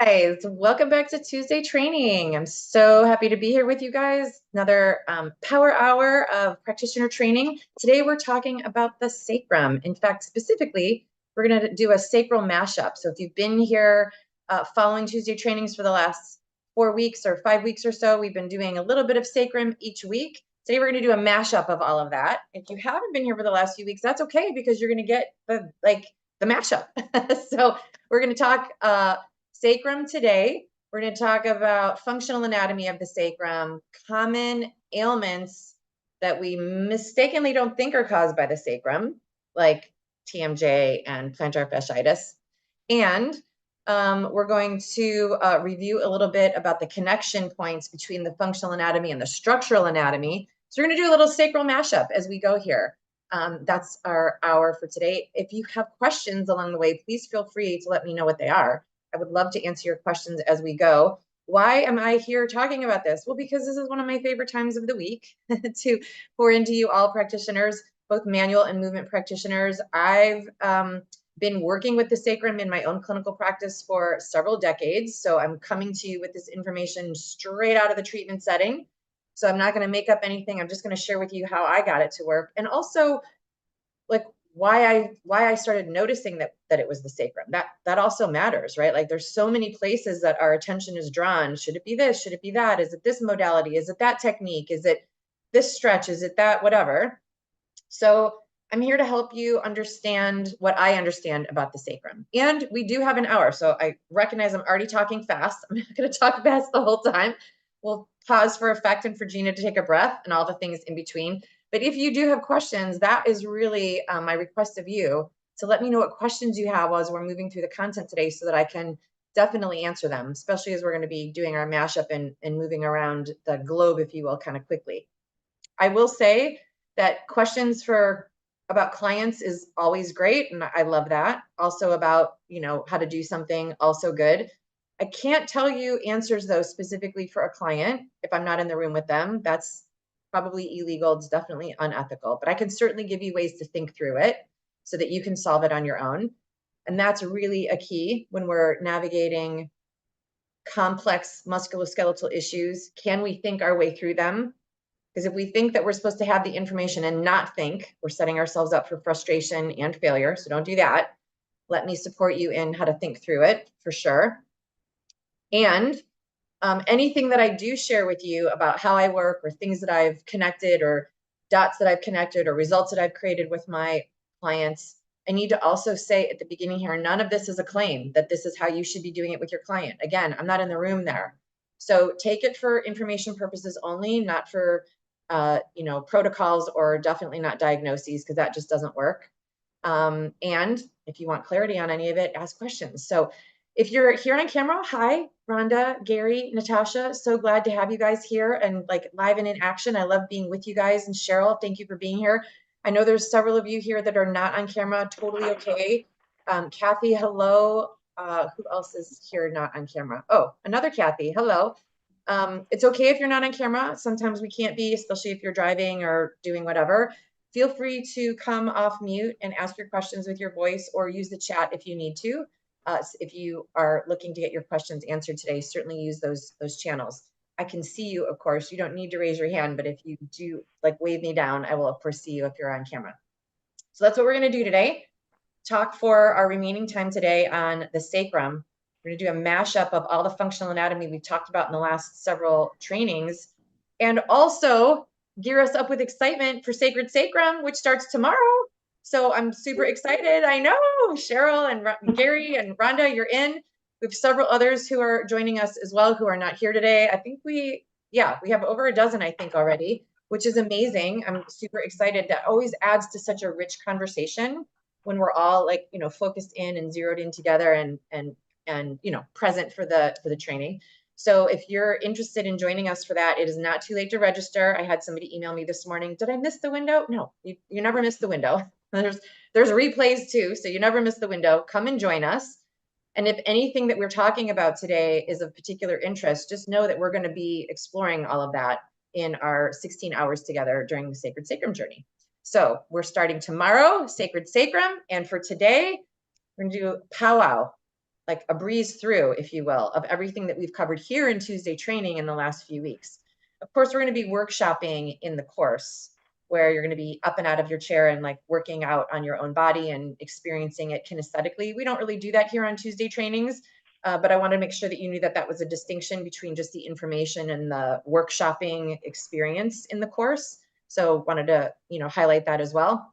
Guys, welcome back to Tuesday training. I'm so happy to be here with you guys. Another power hour of practitioner training. Today we're talking about the sacrum. In fact, specifically, we're going to do a sacral mashup. So if you've been here following Tuesday trainings for the last 4 weeks or 5 weeks or so, we've been doing a little bit of sacrum each week. Today we're going to do a mashup of all of that. If you haven't been here for the last few weeks, that's okay because you're going to get the mashup. So we're going to talk sacrum today. We're going to talk about functional anatomy of the sacrum, common ailments that we mistakenly don't think are caused by the sacrum, like TMJ and plantar fasciitis. And we're going to review a little bit about the connection points between the functional anatomy and the structural anatomy. So we're going to do a little sacral mashup as we go here. That's our hour for today. If you have questions along the way, please feel free to let me know what they are. I would love to answer your questions as we go. Why am I here talking about this? Well, because this is one of my favorite times of the week to pour into you all practitioners, both manual and movement practitioners. I've been working with the sacrum in my own clinical practice for several decades. So I'm coming to you with this information straight out of the treatment setting. So I'm not going to make up anything. I'm just going to share with you how I got it to work. And also like why I started noticing that it was the sacrum. That also matters, right? Like there's so many places that our attention is drawn. Should it be this? Should it be that? Is it this modality? Is it that technique? Is it this stretch? Is it that whatever? So I'm here to help you understand what I understand about the sacrum. And we do have an hour. So I recognize I'm already talking fast. I'm not going to talk fast the whole time. We'll pause for effect and for Gina to take a breath and all the things in between. But if you do have questions, that is really my request of you to let me know what questions you have as we're moving through the content today so that I can definitely answer them, especially as we're going to be doing our mashup and moving around the globe, if you will, kind of quickly. I will say that questions about clients is always great, and I love that. Also about, how to do something, also good. I can't tell you answers, though, specifically for a client if I'm not in the room with them. That's probably illegal. It's definitely unethical, but I can certainly give you ways to think through it so that you can solve it on your own. And that's really a key when we're navigating complex musculoskeletal issues. Can we think our way through them? Because if we think that we're supposed to have the information and not think, we're setting ourselves up for frustration and failure. So don't do that. Let me support you in how to think through it for sure. And anything that I do share with you about how I work or things that I've connected or dots that I've connected or results that I've created with my clients, I need to also say at the beginning here, none of this is a claim that this is how you should be doing it with your client. Again, I'm not in the room there. So take it for information purposes only, not for protocols or definitely not diagnoses, because that just doesn't work. And if you want clarity on any of it, ask questions. So if you're here on camera, hi, Rhonda, Gary, Natasha, so glad to have you guys here and live and in action. I love being with you guys. And Cheryl, thank you for being here. I know there's several of you here that are not on camera, totally okay. Kathy, hello. Who else is here not on camera? Oh, another Kathy, hello. It's okay if you're not on camera. Sometimes we can't be, especially if you're driving or doing whatever. Feel free to come off mute and ask your questions with your voice or use the chat if you need to. If you are looking to get your questions answered today, certainly use those channels. I can see you, of course. You don't need to raise your hand, but if you do wave me down, I will of course see you if you're on camera. So that's what we're going to do today. Talk for our remaining time today on the sacrum. We're going to do a mashup of all the functional anatomy we've talked about in the last several trainings, and also gear us up with excitement for Sacred Sacrum, which starts tomorrow. So I'm super excited. I know Cheryl and Gary and Rhonda, you're in. We have several others who are joining us as well who are not here today. I think we have over a dozen, I think, already, which is amazing. I'm super excited. That always adds to such a rich conversation when we're all focused in and zeroed in together and present for the training. So if you're interested in joining us for that, it is not too late to register. I had somebody email me this morning. Did I miss the window? No, you never miss the window. There's replays too, so you never miss the window. Come and join us. And if anything that we're talking about today is of particular interest, just know that we're going to be exploring all of that in our 16 hours together during the Sacred Sacrum journey. So we're starting tomorrow, Sacred Sacrum. And for today, we're going to do powwow. like a breeze through, if you will, of everything that we've covered here in Tuesday training in the last few weeks. Of course, we're going to be workshopping in the course, where you're going to be up and out of your chair and like working out on your own body and experiencing it kinesthetically. We don't really do that here on Tuesday trainings, but I wanted to make sure that you knew that that was a distinction between just the information and the workshopping experience in the course. So wanted to, highlight that as well.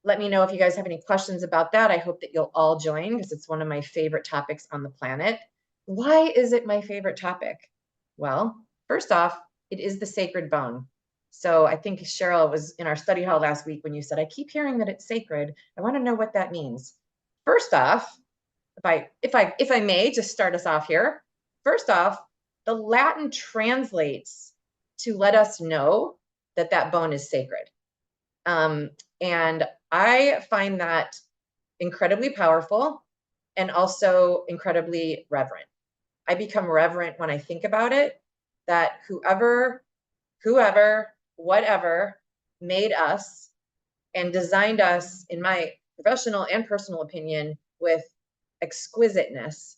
Let me know if you guys have any questions about that. I hope that you'll all join because it's one of my favorite topics on the planet. Why is it my favorite topic? Well, first off, it is the sacred bone. So I think Cheryl was in our study hall last week when you said, I keep hearing that it's sacred. I want to know what that means. First off, if I may just start us off here. First off, the Latin translates to let us know that that bone is sacred. And I find that incredibly powerful and also incredibly reverent. I become reverent when I think about it, that whoever, whatever made us and designed us, in my professional and personal opinion, with exquisiteness,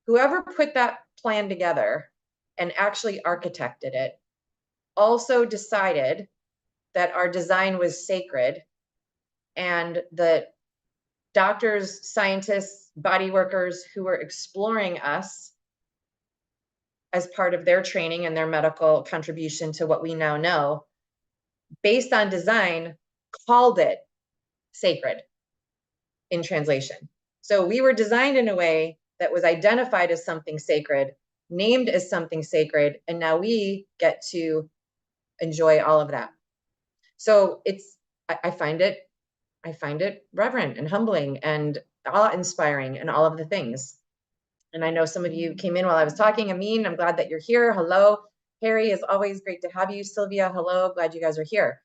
whoever put that plan together and actually architected it also decided that our design was sacred, and the doctors, scientists, body workers who were exploring us as part of their training and their medical contribution to what we now know, based on design, called it sacred in translation. So we were designed in a way that was identified as something sacred, named as something sacred, and now we get to enjoy all of that. So I find it reverent and humbling and awe-inspiring and all of the things. And I know some of you came in while I was talking. Amin, I'm glad that you're here. Hello. Harry, is always great to have you. Sylvia, hello. Glad you guys are here.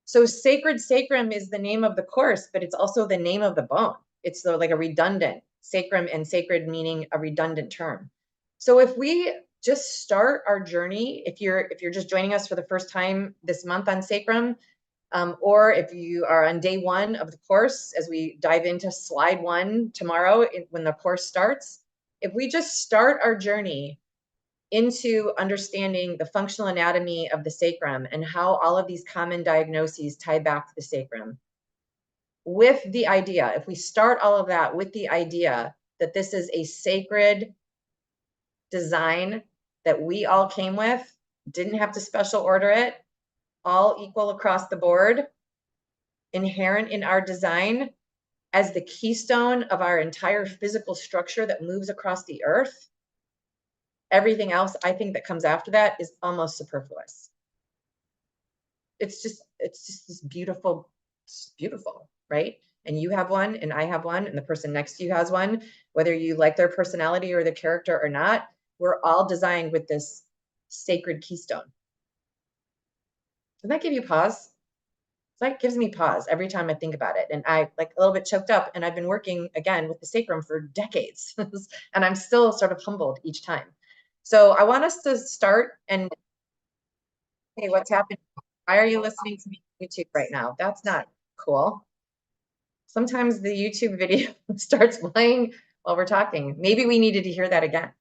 So sacred sacrum is the name of the course, but it's also the name of the bone. It's like a redundant sacrum, and sacred meaning a redundant term. So if we just start our journey, if you're just joining us for the first time this month on sacrum, or if you are on day one of the course, as we dive into slide 1 tomorrow when the course starts, if we just start our journey into understanding the functional anatomy of the sacrum and how all of these common diagnoses tie back to the sacrum, with the idea, if we start all of that with the idea that this is a sacred design that we all came with, didn't have to special order it, all equal across the board, inherent in our design as the keystone of our entire physical structure that moves across the earth, everything else I think that comes after that is almost superfluous. It's just this beautiful, right? And you have one, and I have one, and the person next to you has one, whether you like their personality or their character or not, we're all designed with this sacred keystone. Doesn't that give you pause? That gives me pause every time I think about it. And I like a little bit choked up, and I've been working again with the sacrum for decades and I'm still sort of humbled each time. So I want us to start and, hey, what's happening? Why are you listening to me on YouTube right now? That's not cool. Sometimes the YouTube video starts playing while we're talking. Maybe we needed to hear that again.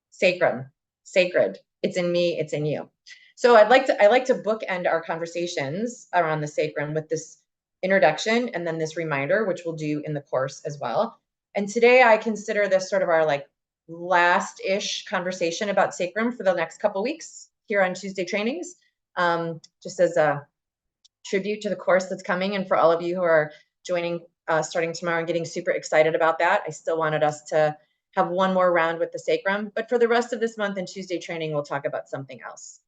Sacrum, sacred. It's in me, it's in you. So I like to bookend our conversations around the sacrum with this introduction and then this reminder, which we'll do in the course as well. And today I consider this sort of our like last-ish conversation about sacrum for the next couple weeks here on Tuesday trainings, just as a tribute to the course that's coming. And for all of you who are joining starting tomorrow and getting super excited about that, I still wanted us to have one more round with the sacrum. But for the rest of this month in Tuesday training, we'll talk about something else.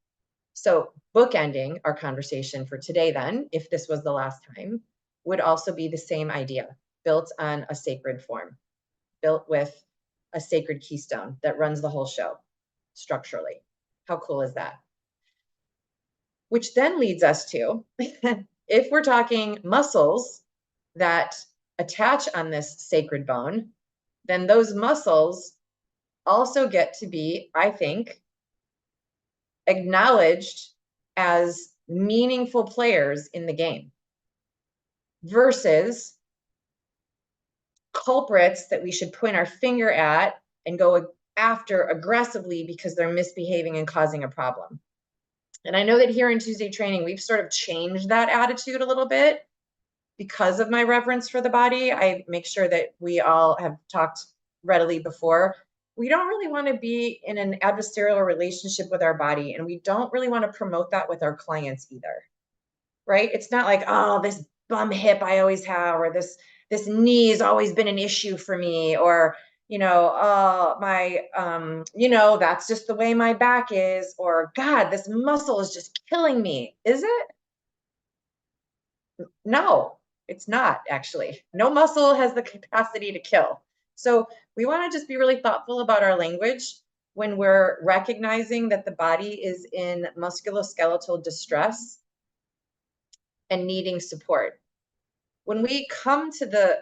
So bookending our conversation for today then, if this was the last time, would also be the same idea, built on a sacred form, built with a sacred keystone that runs the whole show structurally. How cool is that? Which then leads us to, if we're talking muscles that attach on this sacred bone, then those muscles also get to be, I think, acknowledged as meaningful players in the game versus culprits that we should point our finger at and go after aggressively because they're misbehaving and causing a problem. And I know that here in Tuesday training, we've sort of changed that attitude a little bit because of my reverence for the body. I make sure that we all have talked readily before. We don't really want to be in an adversarial relationship with our body, and we don't really want to promote that with our clients either, right? It's not like, oh, this bum hip I always have, or this knee has always been an issue for me, or oh, my that's just the way my back is, or God, this muscle is just killing me. Is it? No, it's not actually. No muscle has the capacity to kill. So we want to just be really thoughtful about our language when we're recognizing that the body is in musculoskeletal distress and needing support. When we come to the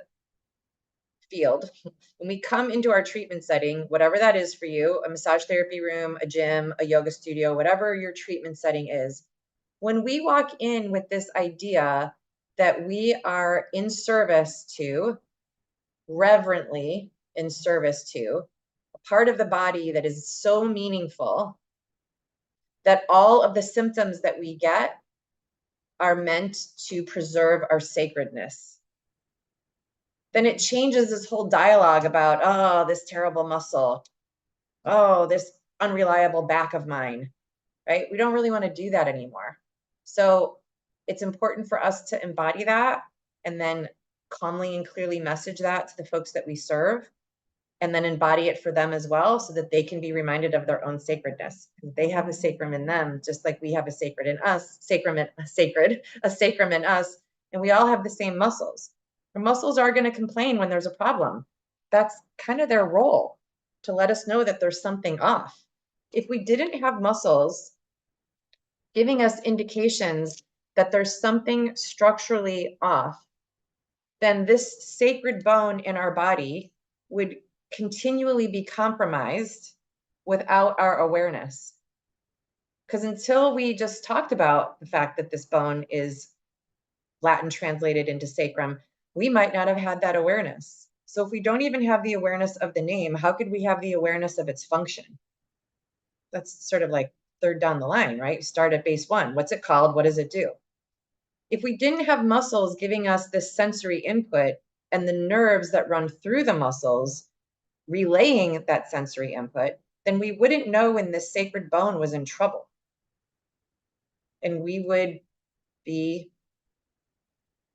field, when we come into our treatment setting, whatever that is for you, a massage therapy room, a gym, a yoga studio, whatever your treatment setting is, when we walk in with this idea that we are in service to, reverently in service to, a part of the body that is so meaningful that all of the symptoms that we get are meant to preserve our sacredness, then it changes this whole dialogue about, oh, this terrible muscle, oh, this unreliable back of mine, right? We don't really want to do that anymore. So it's important for us to embody that and then calmly and clearly message that to the folks that we serve, and then embody it for them as well, so that they can be reminded of their own sacredness. They have a sacrum in them, just like we have a sacred in us, a sacrum in us, and we all have the same muscles. Our muscles are going to complain when there's a problem. That's kind of their role, to let us know that there's something off. If we didn't have muscles giving us indications that there's something structurally off, then this sacred bone in our body would continually be compromised without our awareness. Because until we just talked about the fact that this bone is Latin translated into sacrum, we might not have had that awareness. So if we don't even have the awareness of the name, how could we have the awareness of its function? That's sort of like third down the line, right? Start at base one. What's it called? What does it do? If we didn't have muscles giving us this sensory input and the nerves that run through the muscles relaying that sensory input, then we wouldn't know when this sacred bone was in trouble. And we would be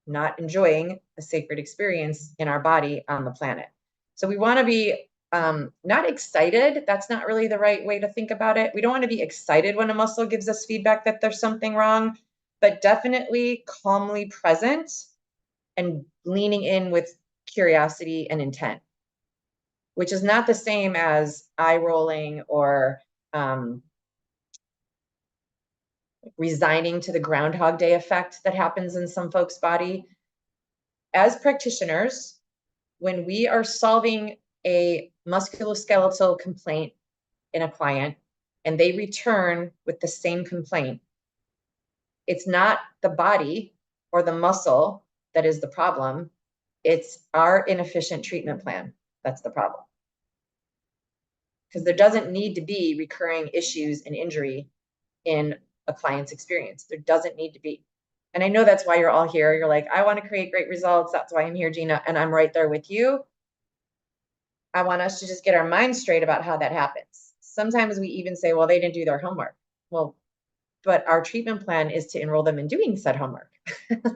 not enjoying a sacred experience in our body on the planet. So we want to be not excited. That's not really the right way to think about it. We don't want to be excited when a muscle gives us feedback that there's something wrong, but definitely calmly present and leaning in with curiosity and intent, which is not the same as eye rolling or resigning to the Groundhog Day effect that happens in some folks' body. As practitioners, when we are solving a musculoskeletal complaint in a client and they return with the same complaint, it's not the body or the muscle that is the problem. It's our inefficient treatment plan that's the problem. Because there doesn't need to be recurring issues and injury in a client's experience. There doesn't need to be. And I know that's why you're all here. You're like, I want to create great results. That's why I'm here, Gina. And I'm right there with you. I want us to just get our minds straight about how that happens. Sometimes we even say, well, they didn't do their homework. Well, but our treatment plan is to enroll them in doing said homework.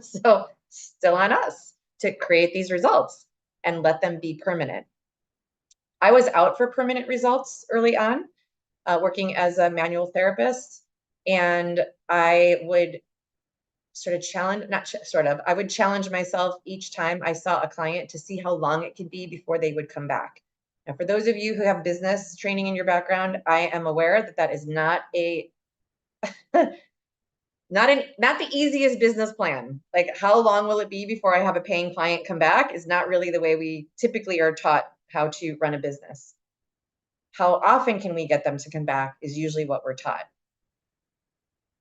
So still on us to create these results and let them be permanent. I was out for permanent results early on, working as a manual therapist. And I would sort of I would challenge myself each time I saw a client to see how long it could be before they would come back. Now, for those of you who have business training in your background, I am aware that that is not a not the easiest business plan. Like, how long will it be before I have a paying client come back is not really the way we typically are taught how to run a business. How often can we get them to come back is usually what we're taught.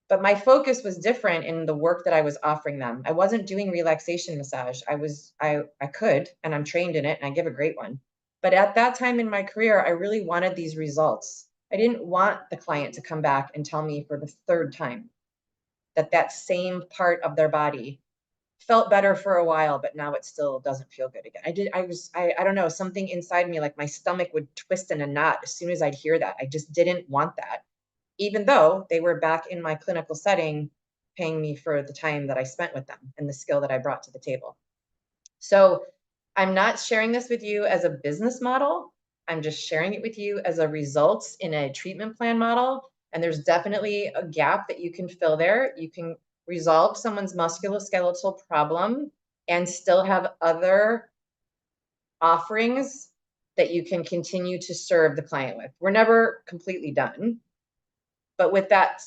But my focus was different in the work that I was offering them. I wasn't doing relaxation massage. I could, and I'm trained in it, and I give a great one. But at that time in my career, I really wanted these results. I didn't want the client to come back and tell me for the third time that that same part of their body felt better for a while, but now it still doesn't feel good again. I don't know, something inside me, like my stomach would twist in a knot as soon as I'd hear that. I just didn't want that, even though they were back in my clinical setting, paying me for the time that I spent with them and the skill that I brought to the table. So I'm not sharing this with you as a business model. I'm just sharing it with you as a results in a treatment plan model. And there's definitely a gap that you can fill there. You can resolve someone's musculoskeletal problem and still have other offerings that you can continue to serve the client with. We're never completely done, but with that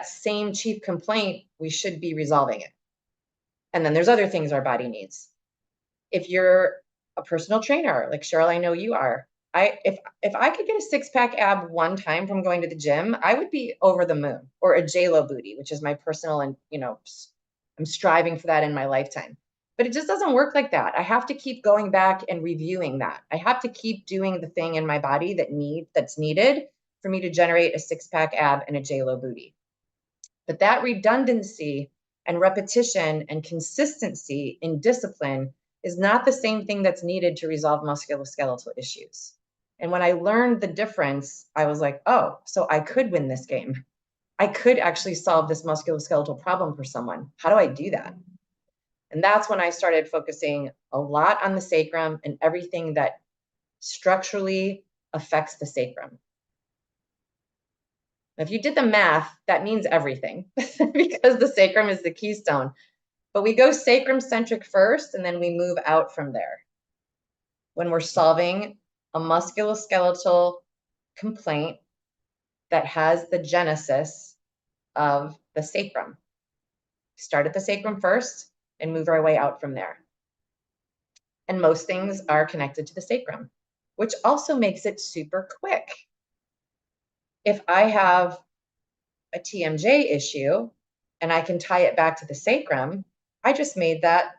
same chief complaint, we should be resolving it. And then there's other things our body needs. If you're a personal trainer, like Cheryl, I know you are, if I could get a six-pack ab one time from going to the gym, I would be over the moon. Or a J-Lo booty, which is my personal, and I'm striving for that in my lifetime. But it just doesn't work like that. I have to keep going back and reviewing that. I have to keep doing the thing in my body that's needed for me to generate a six-pack ab and a J-Lo booty. But that redundancy and repetition and consistency in discipline is not the same thing that's needed to resolve musculoskeletal issues. And when I learned the difference, I was like, oh, so I could win this game. I could actually solve this musculoskeletal problem for someone. How do I do that? And that's when I started focusing a lot on the sacrum and everything that structurally affects the sacrum. If you did the math, that means everything because the sacrum is the keystone. But we go sacrum-centric first, and then we move out from there. When we're solving a musculoskeletal complaint that has the genesis of the sacrum. Start at the sacrum first and move our way out from there. And most things are connected to the sacrum, which also makes it super quick. If I have a TMJ issue and I can tie it back to the sacrum, I just made that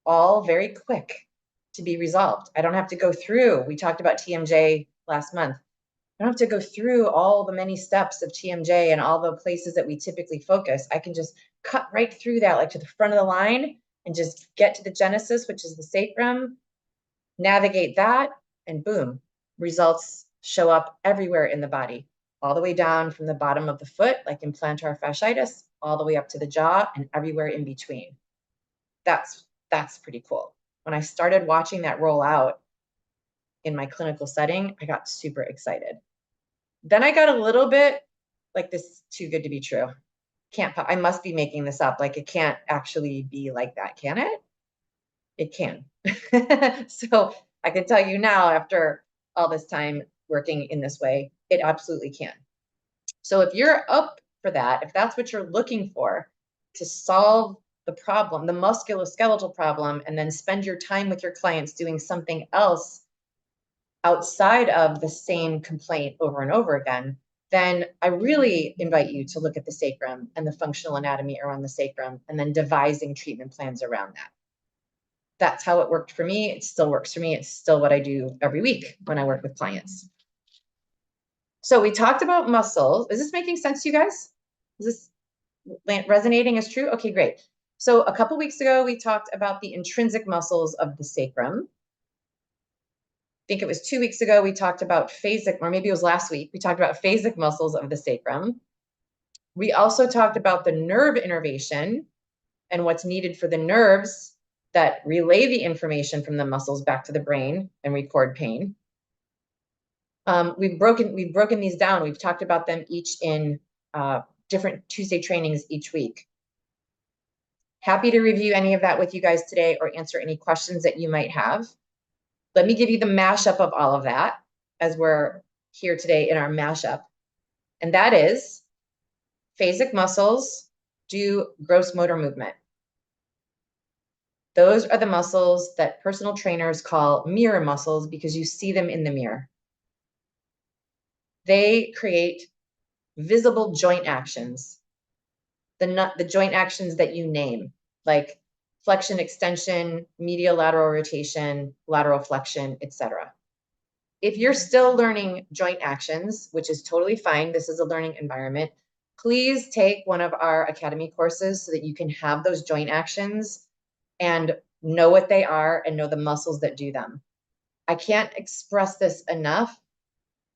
all very quick to be resolved. I don't have to go through, we talked about TMJ last month. I don't have to go through all the many steps of TMJ and all the places that we typically focus. I can just cut right through that, like to the front of the line, and just get to the genesis, which is the sacrum, navigate that, and boom, results show up everywhere in the body, all the way down from the bottom of the foot, like in plantar fasciitis, all the way up to the jaw and everywhere in between. That's pretty cool. When I started watching that roll out in my clinical setting, I got super excited. Then I got a little bit like, this is too good to be true. I must be making this up. Like, it can't actually be like that, can it? It can. So I can tell you now, after all this time working in this way, it absolutely can. So if you're up for that, if that's what you're looking for to solve the problem, the musculoskeletal problem, and then spend your time with your clients doing something else outside of the same complaint over and over again, then I really invite you to look at the sacrum and the functional anatomy around the sacrum, and then devising treatment plans around that. That's how it worked for me. It still works for me. It's still what I do every week when I work with clients. So we talked about muscles. Is this making sense to you guys? Is this resonating as true? Okay, great. So a couple weeks ago, we talked about the intrinsic muscles of the sacrum. I think it was 2 weeks ago, we talked about phasic, or maybe it was last week, we talked about phasic muscles of the sacrum. We also talked about the nerve innervation and what's needed for the nerves that relay the information from the muscles back to the brain and record pain. We've broken these down. We've talked about them each in different Tuesday trainings each week. Happy to review any of that with you guys today or answer any questions that you might have. Let me give you the mashup of all of that as we're here today in our mashup. And that is, phasic muscles do gross motor movement. Those are the muscles that personal trainers call mirror muscles because you see them in the mirror. They create visible joint actions. the joint actions that you name, like flexion, extension, medial lateral rotation, lateral flexion, etc. If you're still learning joint actions, which is totally fine, this is a learning environment, please take one of our academy courses so that you can have those joint actions and know what they are and know the muscles that do them. I can't express this enough,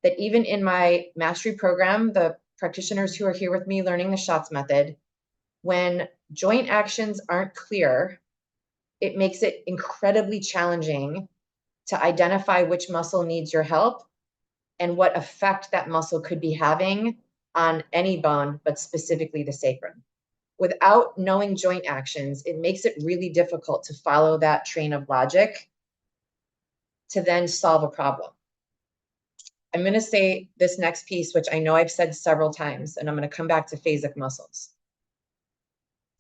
that even in my mastery program, the practitioners who are here with me learning the shots method, when joint actions aren't clear, it makes it incredibly challenging to identify which muscle needs your help and what effect that muscle could be having on any bone, but specifically the sacrum. Without knowing joint actions, it makes it really difficult to follow that train of logic to then solve a problem. I'm going to say this next piece, which I know I've said several times, and I'm going to come back to phasic muscles.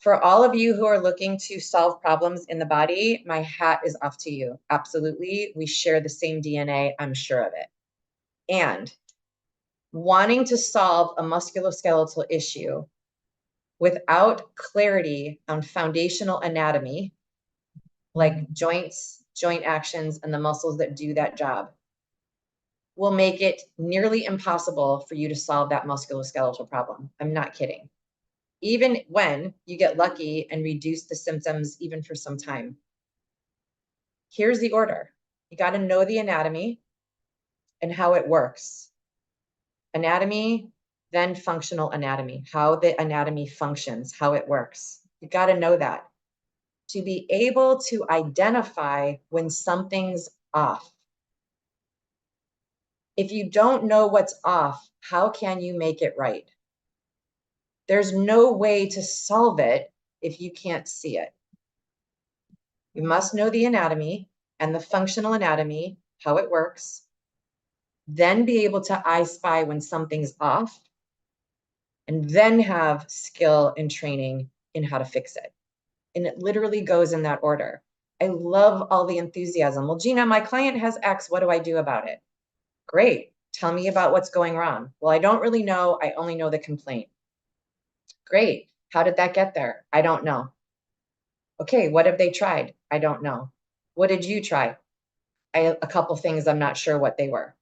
For all of you who are looking to solve problems in the body, my hat is off to you. Absolutely. We share the same DNA. I'm sure of it. And wanting to solve a musculoskeletal issue without clarity on foundational anatomy, like joints, joint actions, and the muscles that do that job, will make it nearly impossible for you to solve that musculoskeletal problem. I'm not kidding. Even when you get lucky and reduce the symptoms even for some time. Here's the order. You got to know the anatomy and how it works. Anatomy, then functional anatomy, how the anatomy functions, how it works. You got to know that to be able to identify when something's off. If you don't know what's off, how can you make it right? There's no way to solve it if you can't see it. You must know the anatomy and the functional anatomy, how it works, then be able to I spy when something's off, and then have skill and training in how to fix it. And it literally goes in that order. I love all the enthusiasm. Well, Gina, my client has X. What do I do about it? Great. Tell me about what's going wrong. Well, I don't really know. I only know the complaint. Great. How did that get there? I don't know. Okay, what have they tried? I don't know. What did you try? A couple things, I'm not sure what they were.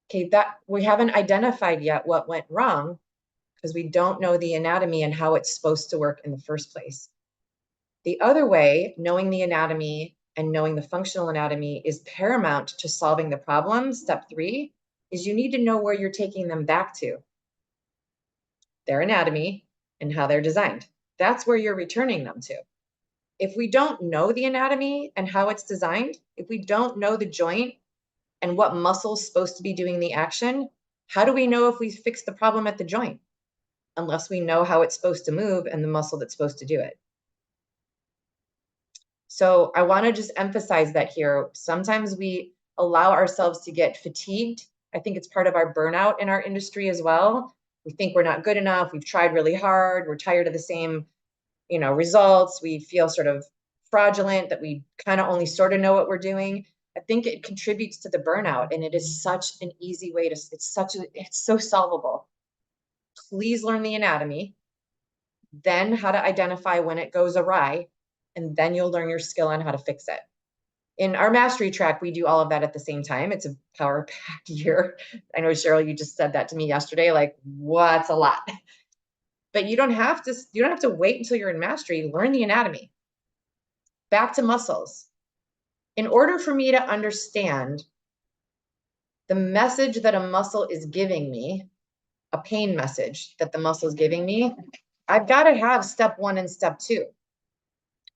Okay, that we haven't identified yet what went wrong because we don't know the anatomy and how it's supposed to work in the first place. The other way, knowing the anatomy and knowing the functional anatomy is paramount to solving the problem. Step 3 is you need to know where you're taking them back to. Their anatomy and how they're designed. That's where you're returning them to. If we don't know the anatomy and how it's designed, if we don't know the joint and what muscle's supposed to be doing the action, how do we know if we fix the problem at the joint? Unless we know how it's supposed to move and the muscle that's supposed to do it. So I want to just emphasize that here. Sometimes we allow ourselves to get fatigued. I think it's part of our burnout in our industry as well. We think we're not good enough. We've tried really hard. We're tired of the same, results. We feel sort of fraudulent that we kind of only sort of know what we're doing. I think it contributes to the burnout, and it is such an easy way to, it's so solvable. Please learn the anatomy, then how to identify when it goes awry, and then you'll learn your skill on how to fix it. In our mastery track, we do all of that at the same time. It's a power-packed year. I know, Cheryl, you just said that to me yesterday, like, what's a lot? But you don't have to wait until you're in mastery. Learn the anatomy. Back to muscles. In order for me to understand the message that a muscle is giving me, a pain message that the muscle is giving me, I've got to have step 1 and step 2.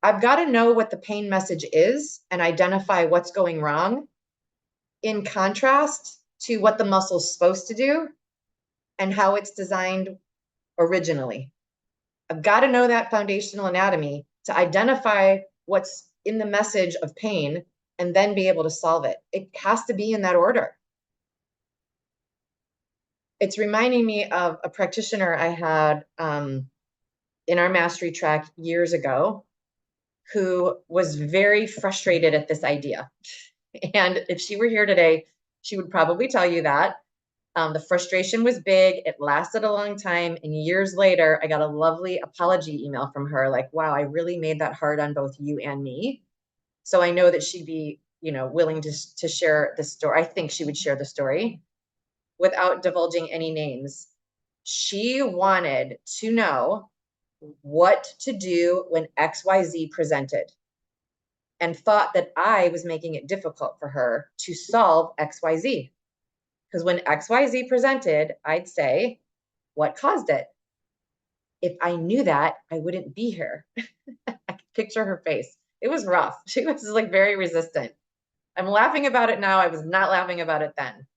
I've got to know what the pain message is and identify what's going wrong in contrast to what the muscle is supposed to do and how it's designed originally. I've got to know that foundational anatomy to identify what's in the message of pain and then be able to solve it. It has to be in that order. It's reminding me of a practitioner I had in our mastery track years ago who was very frustrated at this idea. And if she were here today, she would probably tell you that. The frustration was big. It lasted a long time. And years later, I got a lovely apology email from her like, wow, I really made that hard on both you and me. So I know that she'd be, willing to share the story. I think she would share the story without divulging any names. She wanted to know what to do when XYZ presented and thought that I was making it difficult for her to solve XYZ. Because when XYZ presented, I'd say, what caused it? If I knew that, I wouldn't be here. I could picture her face. It was rough. She was like very resistant. I'm laughing about it now. I was not laughing about it then.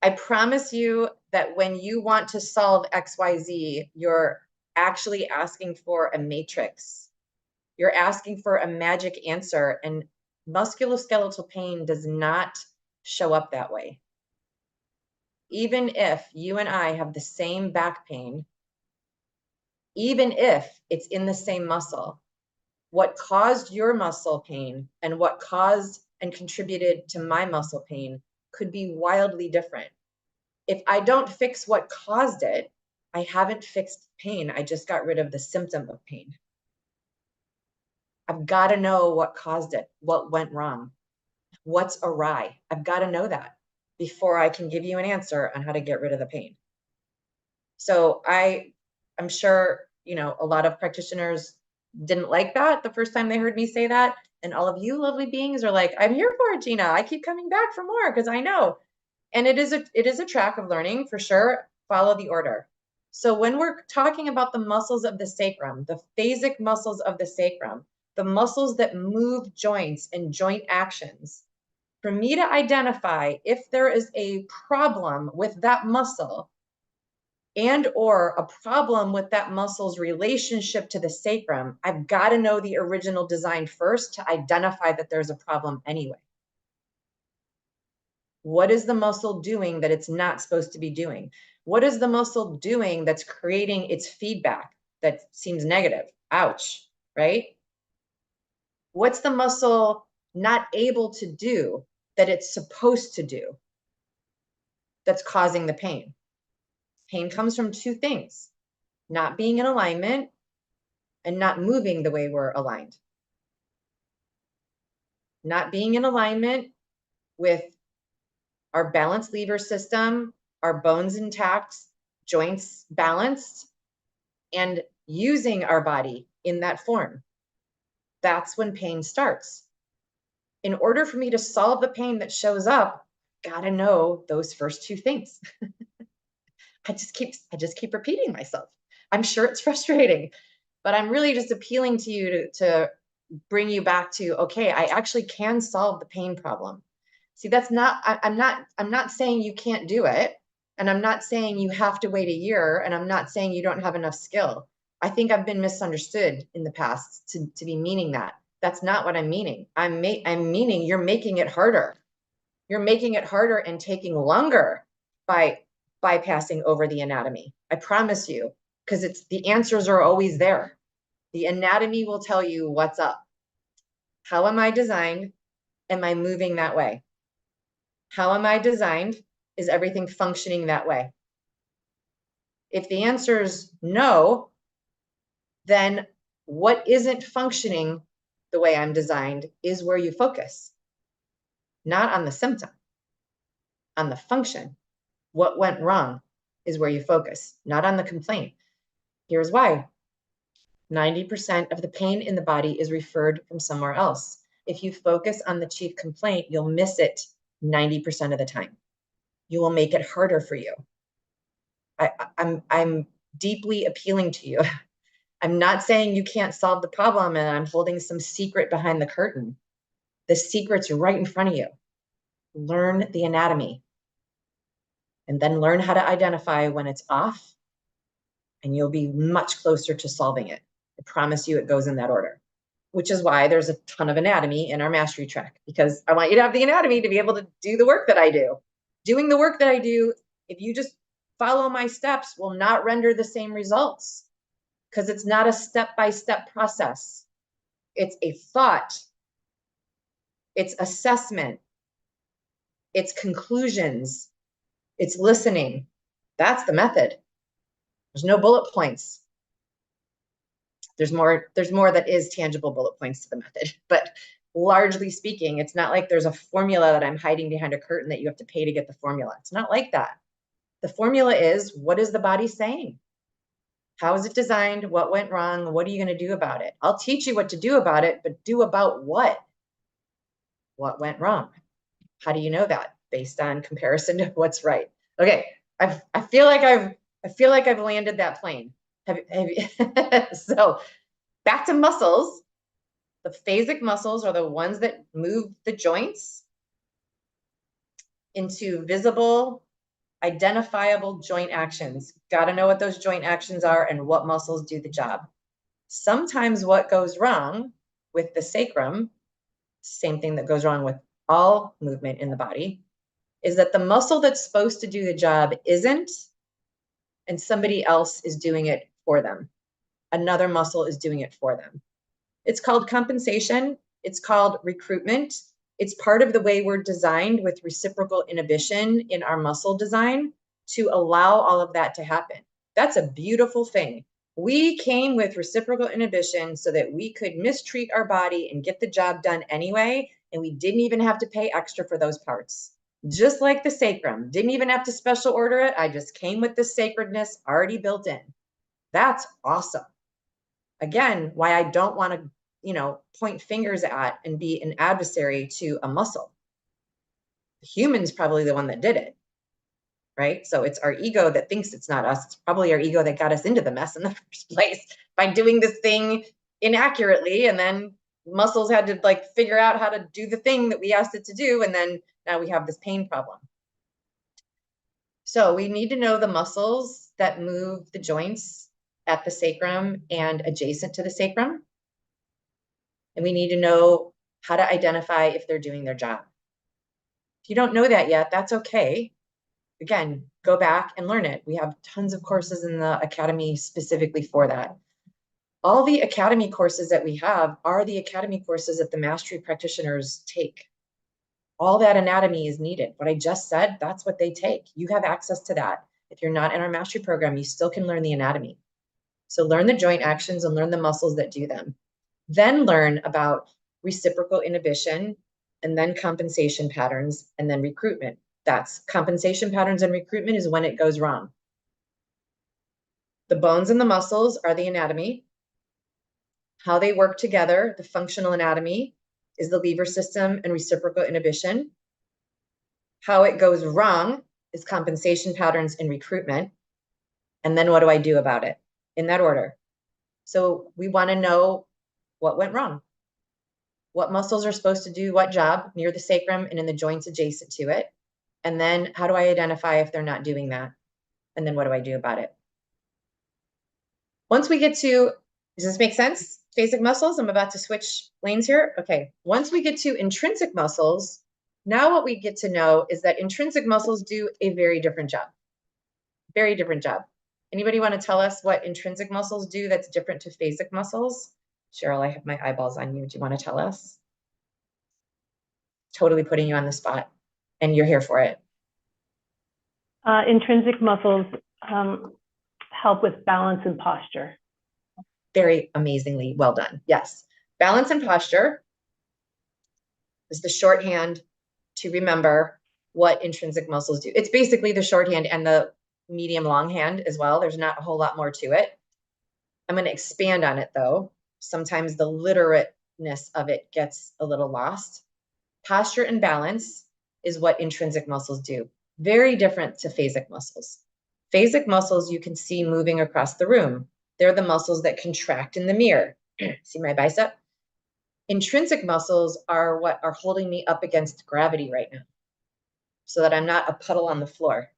I promise you that when you want to solve XYZ, you're actually asking for a matrix. You're asking for a magic answer, and musculoskeletal pain does not show up that way. Even if you and I have the same back pain, even if it's in the same muscle, what caused your muscle pain and what caused and contributed to my muscle pain could be wildly different. If I don't fix what caused it, I haven't fixed pain. I just got rid of the symptom of pain. I've got to know what caused it, what went wrong, what's awry. I've got to know that before I can give you an answer on how to get rid of the pain. So I'm sure, a lot of practitioners didn't like that the first time they heard me say that. And all of you lovely beings are like, I'm here for it, Gina. I keep coming back for more because I know. And it is a track of learning for sure. Follow the order. So when we're talking about the muscles of the sacrum, the phasic muscles of the sacrum, the muscles that move joints and joint actions, for me to identify if there is a problem with that muscle and or a problem with that muscle's relationship to the sacrum, I've got to know the original design first to identify that there's a problem anyway. What is the muscle doing that it's not supposed to be doing? What is the muscle doing that's creating its feedback that seems negative? Ouch, right? What's the muscle not able to do that it's supposed to do that's causing the pain? Pain comes from two things: not being in alignment and not moving the way we're aligned. Not being in alignment with our balanced lever system, our bones intact, joints balanced, and using our body in that form. That's when pain starts. In order for me to solve the pain that shows up, gotta know those first two things. I just keep repeating myself. I'm sure it's frustrating, but I'm really just appealing to you to bring you back to, okay, I actually can solve the pain problem. See, I'm not saying you can't do it. And I'm not saying you have to wait a year. And I'm not saying you don't have enough skill. I think I've been misunderstood in the past to be meaning that. That's not what I'm meaning. I'm meaning you're making it harder. You're making it harder and taking longer by bypassing over the anatomy. I promise you, because the answers are always there. The anatomy will tell you what's up. How am I designed? Am I moving that way? How am I designed? Is everything functioning that way? If the answer is no, then what isn't functioning the way I'm designed is where you focus. Not on the symptom, on the function. What went wrong is where you focus, not on the complaint. Here's why. 90% of the pain in the body is referred from somewhere else. If you focus on the chief complaint, you'll miss it 90% of the time. You will make it harder for you. I'm deeply appealing to you. I'm not saying you can't solve the problem and I'm holding some secret behind the curtain. The secret's right in front of you. Learn the anatomy and then learn how to identify when it's off, and you'll be much closer to solving it. I promise you it goes in that order, which is why there's a ton of anatomy in our mastery track, because I want you to have the anatomy to be able to do the work that I do. Doing the work that I do, if you just follow my steps, will not render the same results, because it's not a step-by-step process. It's a thought. It's assessment. It's conclusions. It's listening. That's the method. There's no bullet points. There's more that is tangible bullet points to the method, but largely speaking, it's not like there's a formula that I'm hiding behind a curtain that you have to pay to get the formula. It's not like that. The formula is, what is the body saying? How is it designed? What went wrong? What are you going to do about it? I'll teach you what to do about it, but do about what? What went wrong? How do you know that? Based on comparison to what's right. Okay, I feel like I've landed that plane. So back to muscles. The phasic muscles are the ones that move the joints into visible, identifiable joint actions. Got to know what those joint actions are and what muscles do the job. Sometimes what goes wrong with the sacrum, same thing that goes wrong with all movement in the body, is that the muscle that's supposed to do the job isn't, and somebody else is doing it for them. Another muscle is doing it for them. It's called compensation. It's called recruitment. It's part of the way we're designed with reciprocal inhibition in our muscle design to allow all of that to happen. That's a beautiful thing. We came with reciprocal inhibition so that we could mistreat our body and get the job done anyway, and we didn't even have to pay extra for those parts. Just like the sacrum, didn't even have to special order it. I just came with the sacredness already built in. That's awesome. Again, why I don't want to, point fingers at and be an adversary to a muscle. The human's probably the one that did it, right? So it's our ego that thinks it's not us. It's probably our ego that got us into the mess in the first place by doing this thing inaccurately. And then muscles had to figure out how to do the thing that we asked it to do. And then now we have this pain problem. So we need to know the muscles that move the joints at the sacrum and adjacent to the sacrum. And we need to know how to identify if they're doing their job. If you don't know that yet, that's okay. Again, go back and learn it. We have tons of courses in the academy specifically for that. All the academy courses that we have are the academy courses that the mastery practitioners take. All that anatomy is needed. What I just said, that's what they take. You have access to that. If you're not in our mastery program, you still can learn the anatomy. So learn the joint actions and learn the muscles that do them. Then learn about reciprocal inhibition, and then compensation patterns, and then recruitment. That's compensation patterns and recruitment is when it goes wrong. The bones and the muscles are the anatomy. How they work together, the functional anatomy, is the lever system and reciprocal inhibition. How it goes wrong is compensation patterns and recruitment. And then what do I do about it? In that order. So we want to know what went wrong. What muscles are supposed to do what job near the sacrum and in the joints adjacent to it. And then how do I identify if they're not doing that? And then what do I do about it? Once we get to, does this make sense? Phasic muscles, I'm about to switch lanes here. Okay, once we get to intrinsic muscles, now what we get to know is that intrinsic muscles do a very different job. Very different job. Anybody want to tell us what intrinsic muscles do that's different to phasic muscles? Cheryl, I have my eyeballs on you. Do you want to tell us? Totally putting you on the spot, and you're here for it. Intrinsic muscles help with balance and posture. Very amazingly well done. Yes. Balance and posture is the shorthand to remember what intrinsic muscles do. It's basically the shorthand and the medium longhand as well. There's not a whole lot more to it. I'm going to expand on it though. Sometimes the literateness of it gets a little lost. Posture and balance is what intrinsic muscles do. Very different to phasic muscles. Phasic muscles you can see moving across the room. They're the muscles that contract in the mirror. See my bicep? Intrinsic muscles are what are holding me up against gravity right now so that I'm not a puddle on the floor.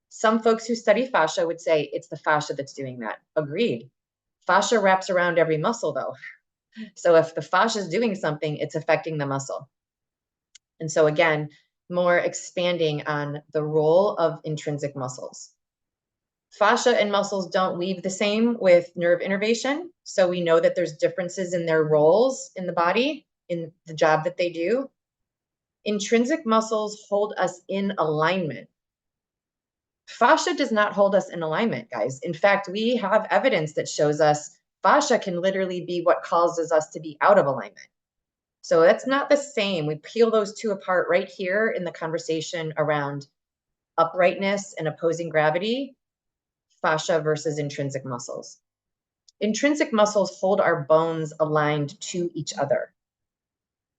Some folks who study fascia would say it's the fascia that's doing that. Agreed. Fascia wraps around every muscle though. So if the fascia is doing something, it's affecting the muscle. And so again, more expanding on the role of intrinsic muscles. Fascia and muscles don't weave the same with nerve innervation. So we know that there's differences in their roles in the body, in the job that they do. Intrinsic muscles hold us in alignment. Fascia does not hold us in alignment, guys. In fact, we have evidence that shows us fascia can literally be what causes us to be out of alignment. So that's not the same. We peel those two apart right here in the conversation around uprightness and opposing gravity, fascia versus intrinsic muscles. Intrinsic muscles hold our bones aligned to each other.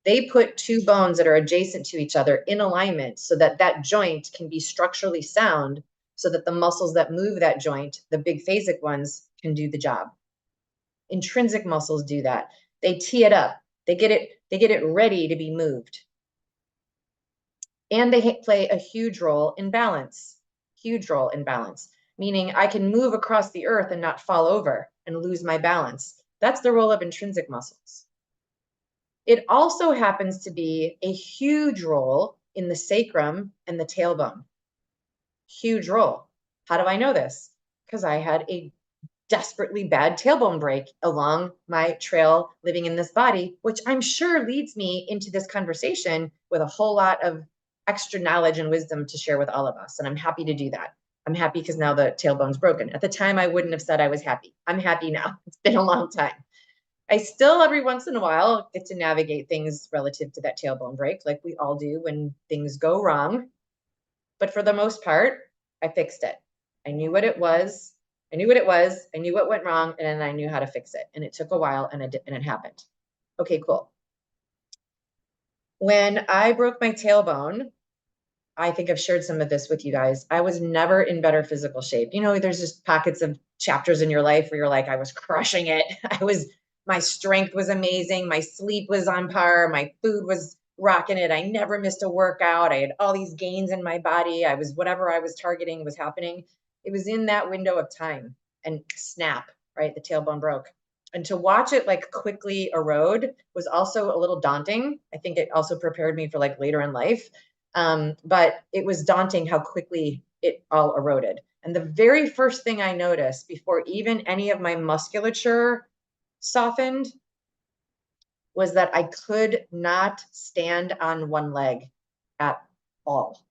They put two bones that are adjacent to each other in alignment so that that joint can be structurally sound, so that the muscles that move that joint, the big phasic ones, can do the job. Intrinsic muscles do that. They tee it up. They get it ready to be moved. And they play a huge role in balance. Huge role in balance, meaning I can move across the earth and not fall over and lose my balance. That's the role of intrinsic muscles. It also happens to be a huge role in the sacrum and the tailbone. Huge role. How do I know this? Because I had a desperately bad tailbone break along my trail living in this body, which I'm sure leads me into this conversation with a whole lot of extra knowledge and wisdom to share with all of us. And I'm happy to do that. I'm happy because now the tailbone's broken. At the time, I wouldn't have said I was happy. I'm happy now. It's been a long time. I still, every once in a while, get to navigate things relative to that tailbone break, like we all do when things go wrong. But for the most part, I fixed it. I knew what it was. I knew what went wrong, and then I knew how to fix it. And it took a while, and it happened. Okay, cool. When I broke my tailbone, I think I've shared some of this with you guys. I was never in better physical shape. You know, there's just pockets of chapters in your life where you're like, I was crushing it. My strength was amazing. My sleep was on par. My food was rocking it. I never missed a workout. I had all these gains in my body. Whatever I was targeting was happening. It was in that window of time, and snap, right? The tailbone broke. And to watch it like quickly erode was also a little daunting. I think it also prepared me for like later in life. But it was daunting how quickly it all eroded. And the very first thing I noticed before even any of my musculature softened was that I could not stand on one leg at all.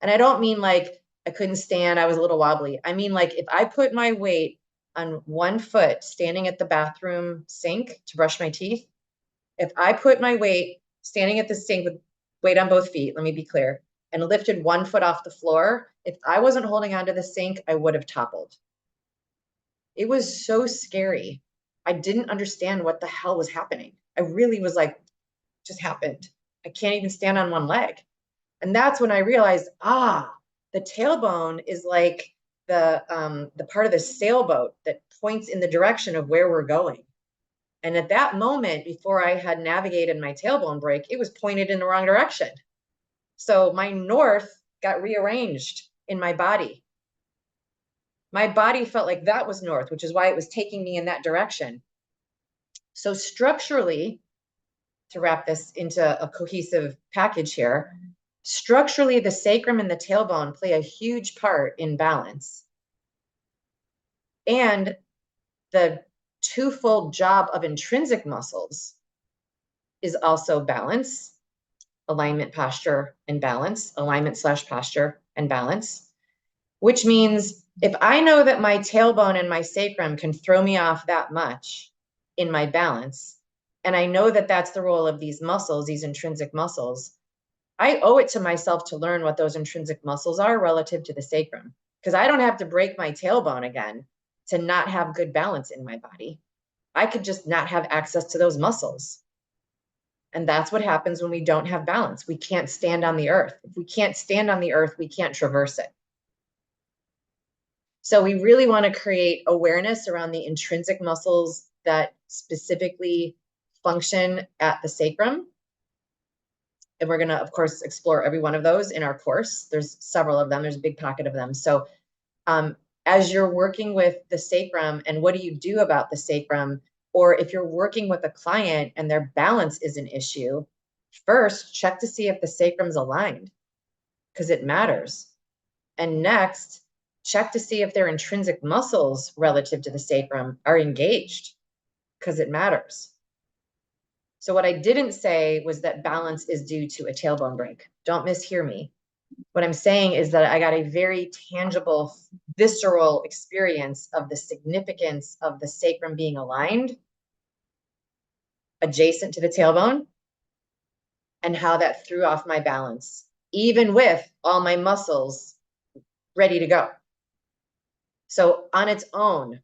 And I don't mean like I couldn't stand, I was a little wobbly. I mean, like if I put my weight on one foot standing at the bathroom sink to brush my teeth, if I put my weight standing at the sink with weight on both feet, let me be clear, and lifted one foot off the floor, if I wasn't holding onto the sink, I would have toppled. It was so scary. I didn't understand what the hell was happening. I really was like, just happened. I can't even stand on one leg. And that's when I realized, the tailbone is like the part of the sailboat that points in the direction of where we're going. And at that moment, before I had navigated my tailbone break, it was pointed in the wrong direction. So my north got rearranged in my body. My body felt like that was north, which is why it was taking me in that direction. So structurally, to wrap this into a cohesive package here, structurally, the sacrum and the tailbone play a huge part in balance. And the twofold job of intrinsic muscles is also balance, alignment, posture, and balance, alignment/posture and balance, which means if I know that my tailbone and my sacrum can throw me off that much in my balance, and I know that that's the role of these muscles, these intrinsic muscles, I owe it to myself to learn what those intrinsic muscles are relative to the sacrum, because I don't have to break my tailbone again to not have good balance in my body. I could just not have access to those muscles. And that's what happens when we don't have balance. We can't stand on the earth. If we can't stand on the earth, we can't traverse it. So we really want to create awareness around the intrinsic muscles that specifically function at the sacrum. And we're going to, of course, explore every one of those in our course. There's several of them. There's a big pocket of them. So as you're working with the sacrum, and what do you do about the sacrum? Or if you're working with a client and their balance is an issue, first check to see if the sacrum's aligned, because it matters. And next, check to see if their intrinsic muscles relative to the sacrum are engaged, because it matters. So what I didn't say was that balance is due to a tailbone break. Don't mishear me. What I'm saying is that I got a very tangible, visceral experience of the significance of the sacrum being aligned adjacent to the tailbone and how that threw off my balance, even with all my muscles ready to go. So on its own,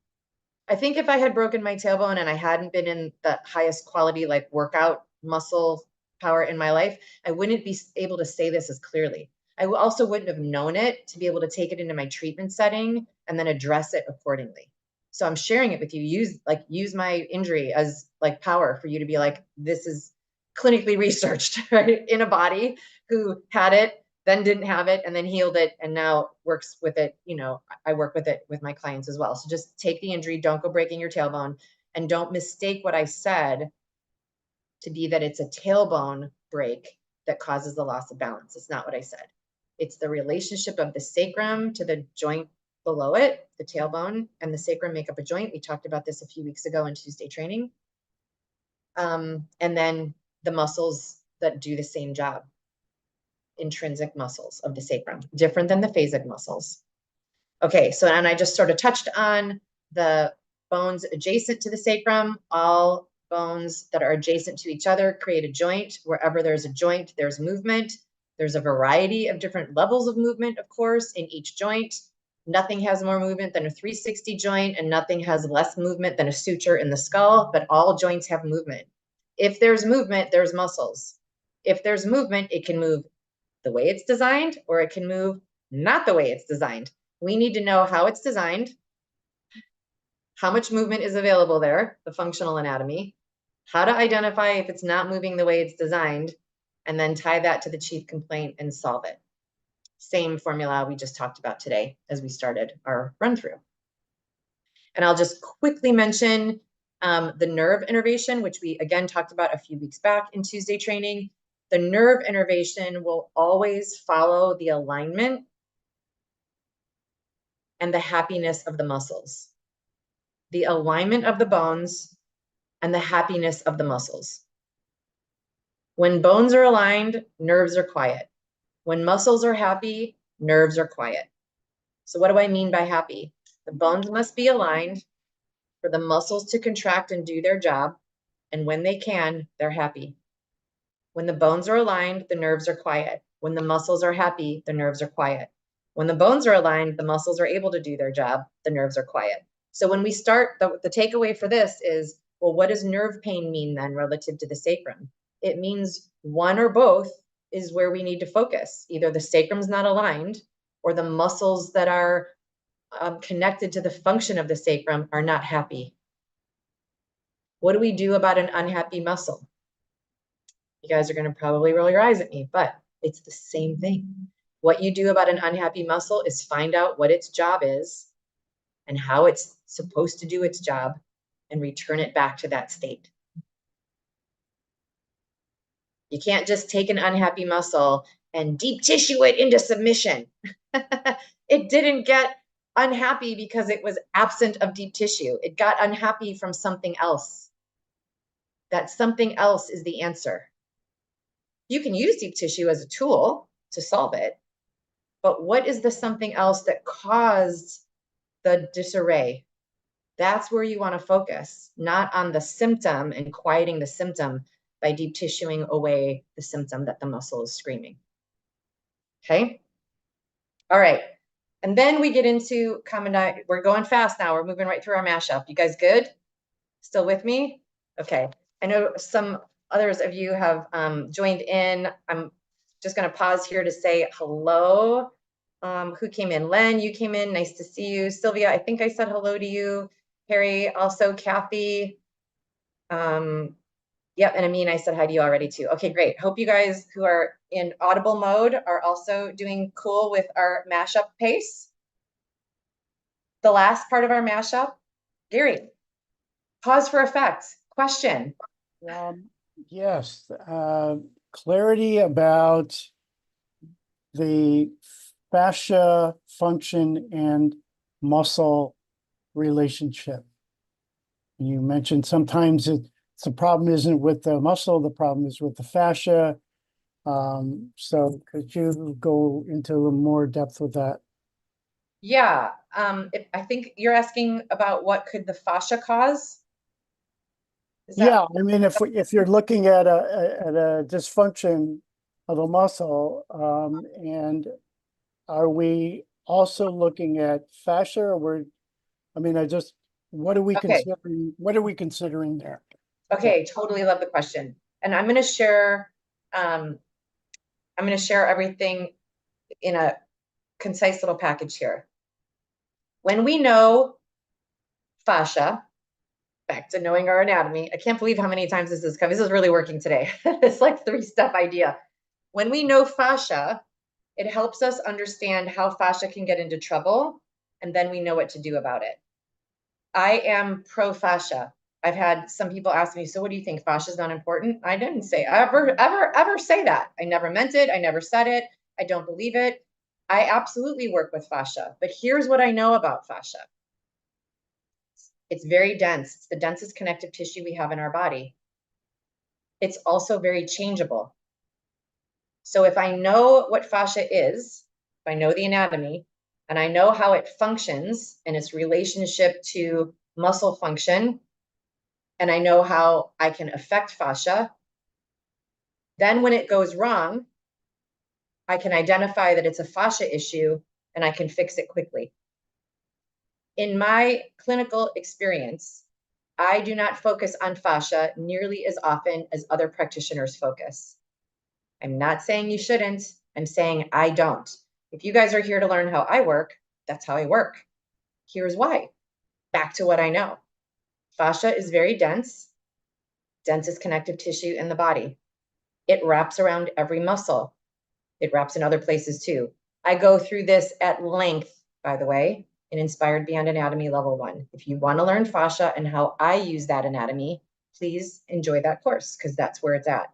I think if I had broken my tailbone and I hadn't been in the highest quality, like workout muscle power in my life, I wouldn't be able to say this as clearly. I also wouldn't have known it to be able to take it into my treatment setting and then address it accordingly. So I'm sharing it with you. Use my injury as like power for you to be like, this is clinically researched, right? In a body who had it, then didn't have it, and then healed it, and now works with it. You know, I work with it with my clients as well. So just take the injury, don't go breaking your tailbone, and don't mistake what I said to be that it's a tailbone break that causes the loss of balance. It's not what I said. It's the relationship of the sacrum to the joint below it, the tailbone and the sacrum make up a joint. We talked about this a few weeks ago in Tuesday training. And then the muscles that do the same job, intrinsic muscles of the sacrum, different than the phasic muscles. Okay, so, and I just sort of touched on the bones adjacent to the sacrum. All bones that are adjacent to each other create a joint. Wherever there's a joint, there's movement. There's a variety of different levels of movement, of course, in each joint. Nothing has more movement than a 360 joint, and nothing has less movement than a suture in the skull, but all joints have movement. If there's movement, there's muscles. If there's movement, it can move the way it's designed, or it can move not the way it's designed. We need to know how it's designed, how much movement is available there, the functional anatomy, how to identify if it's not moving the way it's designed, and then tie that to the chief complaint and solve it. Same formula we just talked about today as we started our run through. And I'll just quickly mention the nerve innervation, which we again talked about a few weeks back in Tuesday training. The nerve innervation will always follow the alignment and the happiness of the muscles, the alignment of the bones and the happiness of the muscles. When bones are aligned, nerves are quiet. When muscles are happy, nerves are quiet. So what do I mean by happy? The bones must be aligned for the muscles to contract and do their job. And when they can, they're happy. When the bones are aligned, the nerves are quiet. When the muscles are happy, the nerves are quiet. When the bones are aligned, the muscles are able to do their job, the nerves are quiet. So when we start, the takeaway for this is, well, what does nerve pain mean then relative to the sacrum? It means one or both is where we need to focus. Either the sacrum's not aligned or the muscles that are connected to the function of the sacrum are not happy. What do we do about an unhappy muscle? You guys are going to probably roll your eyes at me, but it's the same thing. What you do about an unhappy muscle is find out what its job is and how it's supposed to do its job and return it back to that state. You can't just take an unhappy muscle and deep tissue it into submission. It didn't get unhappy because it was absent of deep tissue. It got unhappy from something else. That something else is the answer. You can use deep tissue as a tool to solve it, but what is the something else that caused the disarray? That's where you want to focus, not on the symptom and quieting the symptom by deep tissuing away the symptom that the muscle is screaming. Okay. All right. And then we get into we're going fast now. We're moving right through our mashup. You guys good? Still with me? Okay. I know some others of you have joined in. I'm just going to pause here to say hello. Who came in? Len, you came in. Nice to see you. Sylvia, I think I said hello to you. Harry, also Kathy. Yep, and Amin, I said hi to you already too. Okay, great. Hope you guys who are in audible mode are also doing cool with our mashup pace. The last part of our mashup, Gary, pause for effect. Question. Yes, clarity about the fascia function and muscle relationship. You mentioned sometimes the problem isn't with the muscle, the problem is with the fascia. So could you go into a little more depth with that? Yeah, I think you're asking about what could the fascia cause? Is that Yeah, I mean, if you're looking at a dysfunction of a muscle, and are we also looking at fascia, or I mean, what are we okay? considering? What are we considering there? Okay, totally love the question. And um, I'm going to share everything in a concise little package here. When we know fascia, back to knowing our anatomy, I can't believe how many times this is coming. This is really working today. It's like 3-step idea. When we know fascia, it helps us understand how fascia can get into trouble, and then we know what to do about it. I am pro fascia. I've had some people ask me, so what do you think? Fascia is not important? I didn't say ever say that. I never meant it. I never said it. I don't believe it. I absolutely work with fascia, but here's what I know about fascia. It's very dense. It's the densest connective tissue we have in our body. It's also very changeable. So if I know what fascia is, if I know the anatomy, and I know how it functions and its relationship to muscle function, and I know how I can affect fascia, then when it goes wrong, I can identify that it's a fascia issue and I can fix it quickly. In my clinical experience, I do not focus on fascia nearly as often as other practitioners focus. I'm not saying you shouldn't. I'm saying I don't. If you guys are here to learn how I work, that's how I work. Here's why. Back to what I know. Fascia is very dense, densest connective tissue in the body. It wraps around every muscle. It wraps in other places too. I go through this at length, by the way, in Inspired Beyond Anatomy Level 1. If you want to learn fascia and how I use that anatomy, please enjoy that course because that's where it's at.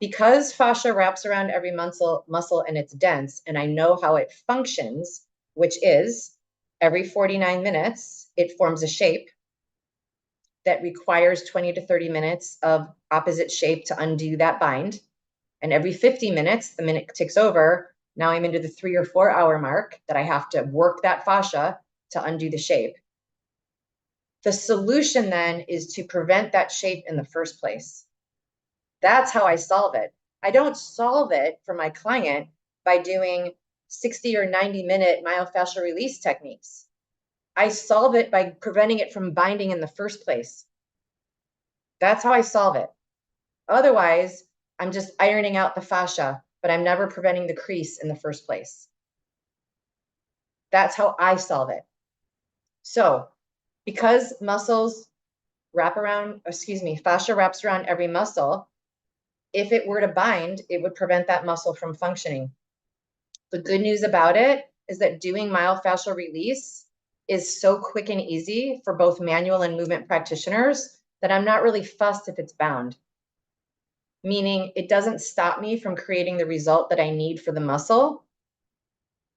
Because fascia wraps around every muscle and it's dense, and I know how it functions, which is every 49 minutes, it forms a shape that requires 20 to 30 minutes of opposite shape to undo that bind. And every 50 minutes, the minute ticks over, now I'm into the 3 or 4 hour mark that I have to work that fascia to undo the shape. The solution then is to prevent that shape in the first place. That's how I solve it. I don't solve it for my client by doing 60 or 90-minute myofascial release techniques. I solve it by preventing it from binding in the first place. That's how I solve it. Otherwise, I'm just ironing out the fascia, but I'm never preventing the crease in the first place. That's how I solve it. So, because fascia wraps around every muscle, if it were to bind, it would prevent that muscle from functioning. The good news about it is that doing myofascial release is so quick and easy for both manual and movement practitioners that I'm not really fussed if it's bound. Meaning it doesn't stop me from creating the result that I need for the muscle.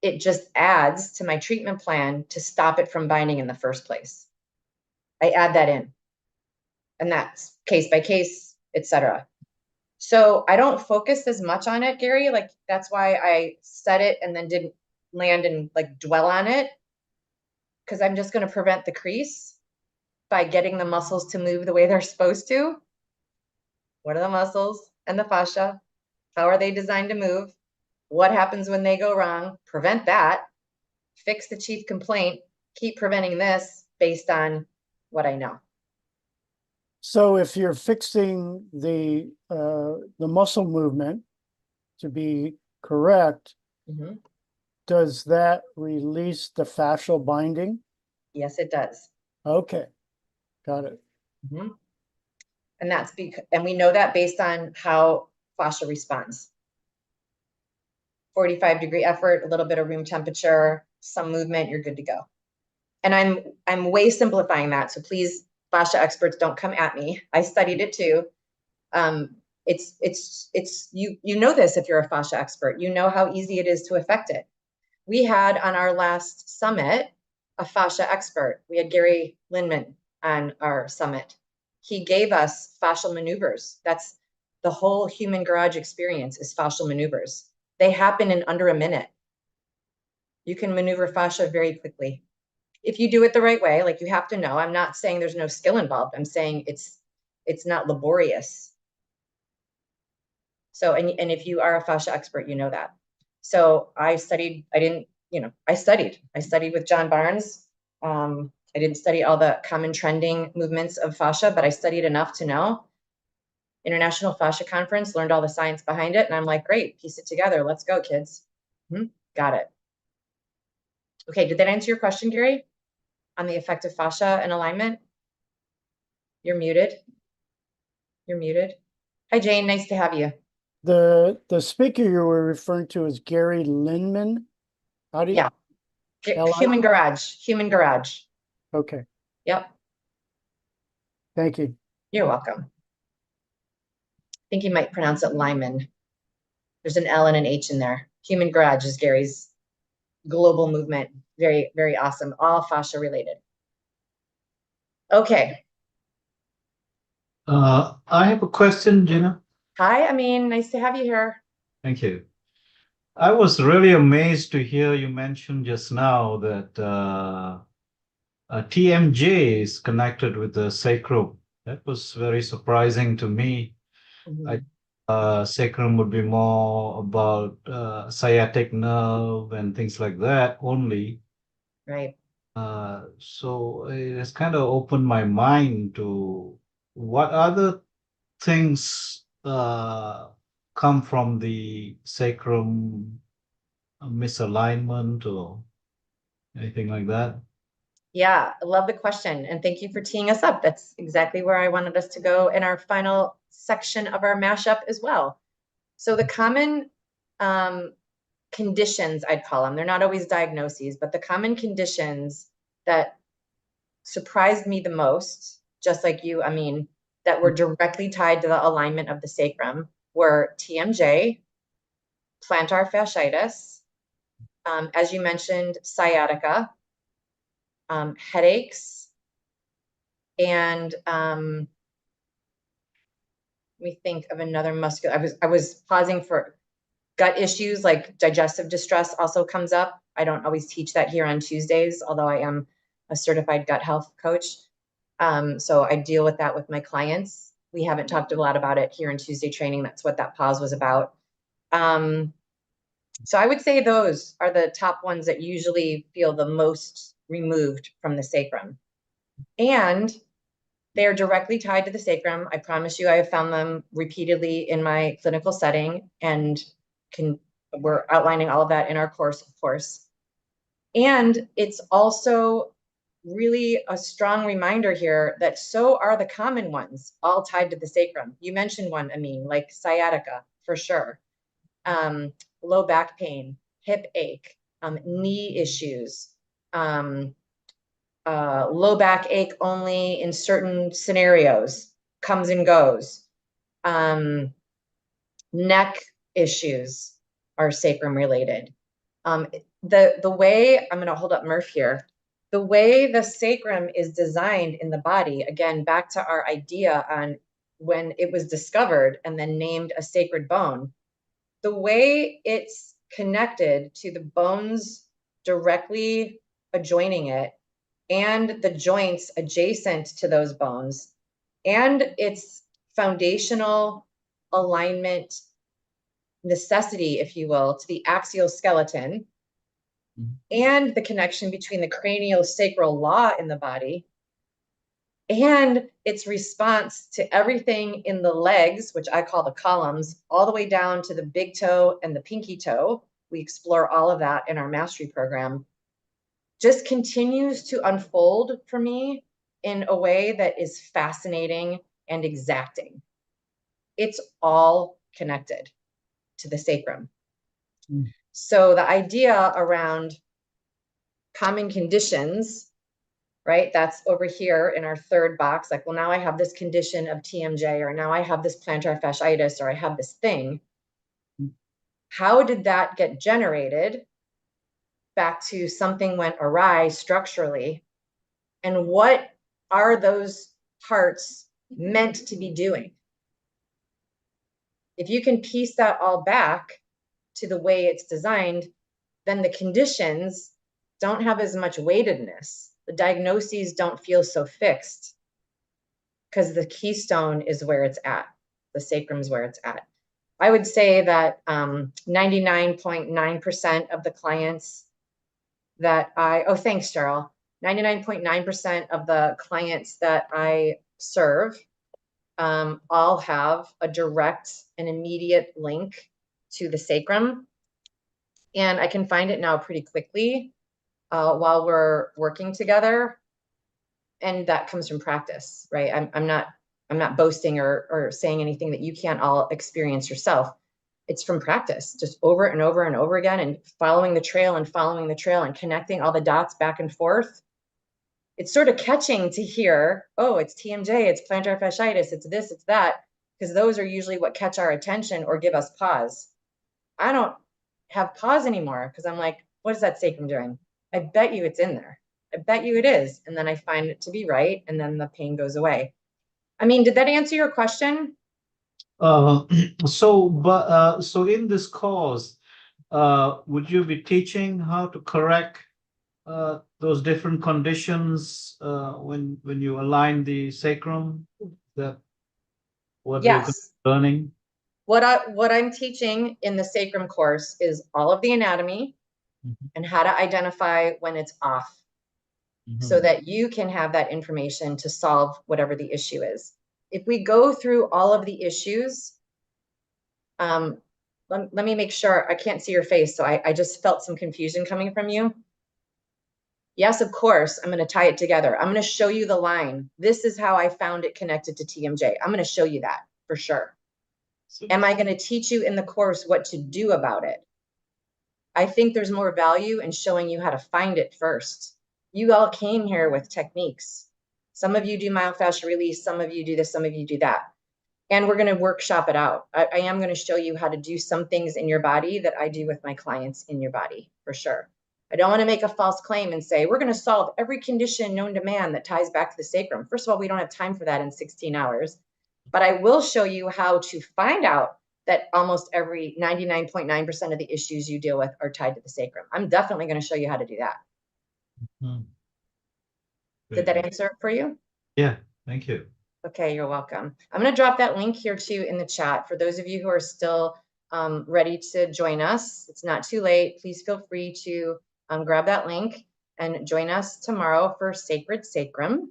It just adds to my treatment plan to stop it from binding in the first place. I add that in, and that's case by case, etc. So I don't focus as much on it, Gary. Like that's why I said it and then didn't land and like dwell on it, because I'm just going to prevent the crease by getting the muscles to move the way they're supposed to. What are the muscles and the fascia? How are they designed to move? What happens when they go wrong? Prevent that. Fix the chief complaint. Keep preventing this based on what I know. So if you're fixing the muscle movement to be correct, does that release the fascial binding? Yes, it does. Okay, got it. And and we know that based on how fascia responds. 45-degree effort, a little bit of room temperature, some movement, you're good to go. And I'm way simplifying that. So please, fascia experts, don't come at me. I studied it too. You know this if you're a fascia expert. You know how easy it is to affect it. We had on our last summit a fascia expert. We had Gary Lindman on our summit. He gave us fascial maneuvers. That's the whole human garage experience is fascial maneuvers. They happen in under a minute. You can maneuver fascia very quickly. If you do it the right way, like you have to know, I'm not saying there's no skill involved. I'm saying it's not laborious. So, and if you are a fascia expert, you know that. So I studied, I studied with John Barnes. I didn't study all the common trending movements of fascia, but I studied enough to know. International Fascia Conference, learned all the science behind it. And I'm like, great, piece it together. Let's go, kids. Got it. Okay, did that answer your question, Gary? On the effect of fascia and alignment? You're muted. You're muted. Hi, Jane. Nice to have you. The speaker you were referring to is Gary Linman. How do you? Yeah. Human Garage. Human Garage. Okay. Yep. Thank you. You're welcome. I think you might pronounce it Lyman. There's an L and an H in there. Human Garage is Gary's global movement. Very, very awesome. All fascia related. Okay. I have a question, Gina. Hi, Amin. Nice to have you here. Thank you. I was really amazed to hear you mention just now that TMJ is connected with the sacrum. That was very surprising to me. Sacrum would be more about sciatic nerve and things like that only. Right. So it has kind of opened my mind to what other things come from the sacrum misalignment or anything like that? Yeah, I love the question. And thank you for teeing us up. That's exactly where I wanted us to go in our final section of our mashup as well. So the common conditions, I'd call them, they're not always diagnoses, but the common conditions that surprised me the most, just like you, I mean, that were directly tied to the alignment of the sacrum were TMJ, plantar fasciitis, as you mentioned, sciatica, headaches, and let me think of another muscular. I was pausing for gut issues, like digestive distress also comes up. I don't always teach that here on Tuesdays, although I am a certified gut health coach. So I deal with that with my clients. We haven't talked a lot about it here in Tuesday training. That's what that pause was about. So I would say those are the top ones that usually feel the most removed from the sacrum. And they are directly tied to the sacrum. I promise you, I have found them repeatedly in my clinical setting, and we're outlining all of that in our course, of course. And it's also really a strong reminder here that so are the common ones, all tied to the sacrum. You mentioned one, Amin, like sciatica, for sure. Low back pain, hip ache, knee issues, low back ache only in certain scenarios, comes and goes. Neck issues are sacrum related. The way, I'm going to hold up Murph here, the way the sacrum is designed in the body, again, back to our idea on when it was discovered and then named a sacred bone, the way it's connected to the bones directly adjoining it and the joints adjacent to those bones and its foundational alignment necessity, if you will, to the axial skeleton and the connection between the craniosacral law in the body and its response to everything in the legs, which I call the columns, all the way down to the big toe and the pinky toe. We explore all of that in our mastery program. Just continues to unfold for me in a way that is fascinating and exacting. It's all connected to the sacrum. So the idea around common conditions, right? That's over here in our third box. Like, well, now I have this condition of TMJ, or now I have this plantar fasciitis, or I have this thing. How did that get generated? Back to something went awry structurally. And what are those parts meant to be doing. If you can piece that all back to the way it's designed, then the conditions don't have as much weightedness. The diagnoses don't feel so fixed because the keystone is where it's at. The sacrum is where it's at. I would say that 99.9% of the clients that thanks, Cheryl. 99.9% of the clients that I serve all have a direct and immediate link to the sacrum. And I can find it now pretty quickly while we're working together. And that comes from practice, right? I'm not boasting or saying anything that you can't all experience yourself. It's from practice, just over and over and over again, and following the trail and connecting all the dots back and forth. It's sort of catching to hear, oh, it's TMJ, it's plantar fasciitis, it's this, it's that, because those are usually what catch our attention or give us pause. I don't have pause anymore because I'm like, what is that sacrum doing? I bet you it's in there. I bet you it is. And then I find it to be right. And then the pain goes away. I mean, did that answer your question? So in this course, would you be teaching how to correct those different conditions when you align the sacrum? That what we're Yes. learning? What I'm teaching in the sacrum course is all of the anatomy and how to identify when it's off so that you can have that information to solve whatever the issue is. If we go through all of the issues, let me make sure. I can't see your face, so I just felt some confusion coming from you. Yes, of course, I'm going to tie it together. I'm going to show you the line. This is how I found it connected to TMJ. I'm going to show you that for sure. Am I going to teach you in the course what to do about it? I think there's more value in showing you how to find it first. You all came here with techniques. Some of you do myofascial release, some of you do this, some of you do that. And we're going to workshop it out. I am going to show you how to do some things in your body that I do with my clients in your body, for sure. I don't want to make a false claim and say, we're going to solve every condition known to man that ties back to the sacrum. First of all, we don't have time for that in 16 hours. But I will show you how to find out that almost every 99.9% of the issues you deal with are tied to the sacrum. I'm definitely going to show you how to do that. Did that answer it for you? Yeah, thank you. Okay, you're welcome. I'm going to drop that link here too in the chat for those of you who are still ready to join us. It's not too late. Please feel free to grab that link and join us tomorrow for Sacred Sacrum.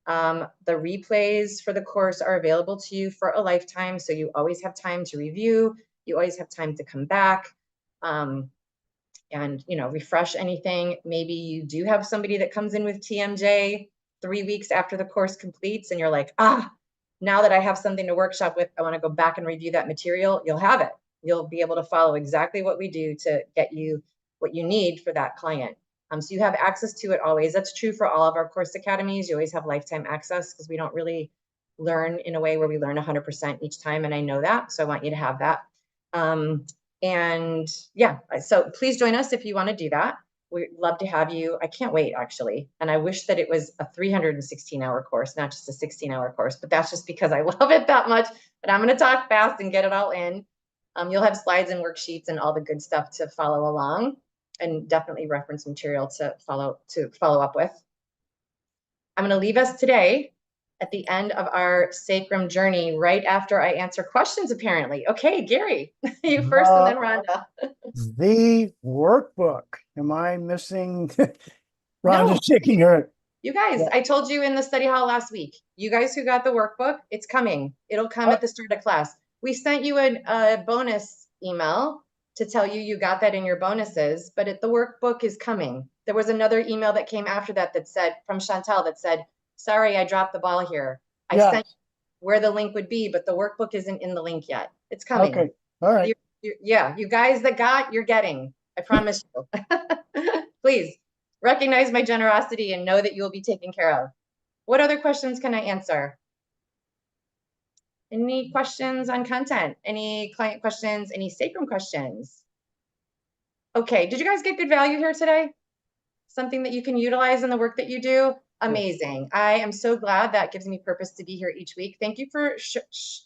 The replays for the course are available to you for a lifetime, so you always have time to review. You always have time to come back and refresh anything. Maybe you do have somebody that comes in with TMJ 3 weeks after the course completes, and you're like, now that I have something to workshop with, I want to go back and review that material. You'll have it. You'll be able to follow exactly what we do to get you what you need for that client. So you have access to it always. That's true for all of our course academies. You always have lifetime access because we don't really learn in a way where we learn 100% each time. And I know that, so I want you to have that. And yeah, so please join us if you want to do that. We'd love to have you. I can't wait, actually. And I wish that it was a 316-hour course, not just a 16-hour course, but that's just because I love it that much. But I'm going to talk fast and get it all in. You'll have slides and worksheets and all the good stuff to follow along, and definitely reference material to follow up with. I'm going to leave us today at the end of our sacrum journey right after I answer questions, apparently. Okay, Gary, you first and then Rhonda. The workbook. Am I missing? Rhonda's No. shaking her. You guys, Yeah. I told you in the study hall last week, you guys who got the workbook, it's coming. It'll come at the start of class. We sent you a bonus email to tell you got that in your bonuses, but the workbook is coming. There was another email that came after that said, from Chantel, that said, sorry, I dropped the ball here. I sent you where the link would be, but the workbook isn't in the link yet. It's coming. Okay, all right. You guys that you're getting. I promise you. Please recognize my generosity and know that you will be taken care of. What other questions can I answer? Any questions on content? Any client questions? Any sacrum questions? Okay, did you guys get good value here today? Something that you can utilize in the work that you do? Amazing. I am so glad. That gives me purpose to be here each week. Thank you for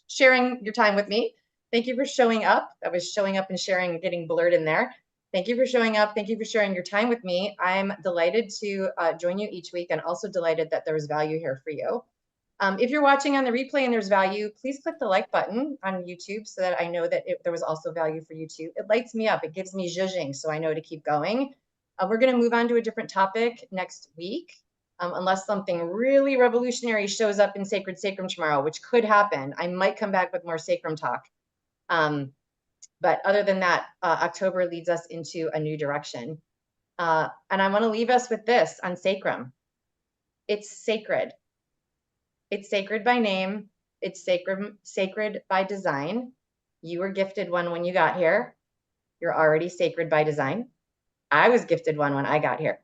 sharing your time with me. Thank you for showing up. That was showing up and sharing, getting blurred in there. Thank you for showing up. Thank you for sharing your time with me. I'm delighted to join you each week, and also delighted that there's value here for you. If you're watching on the replay and there's value, please click the like button on YouTube so that I know that there was also value for you too. It lights me up. It gives me zhuzhing, so I know to keep going. We're going to move on to a different topic next week, unless something really revolutionary shows up in Sacred Sacrum tomorrow, which could happen. I might come back with more sacrum talk. But other than that, October leads us into a new direction. And I want to leave us with this on sacrum. It's sacred. It's sacred by name. It's sacred by design. You were gifted one when you got here. You're already sacred by design. I was gifted one when I got here.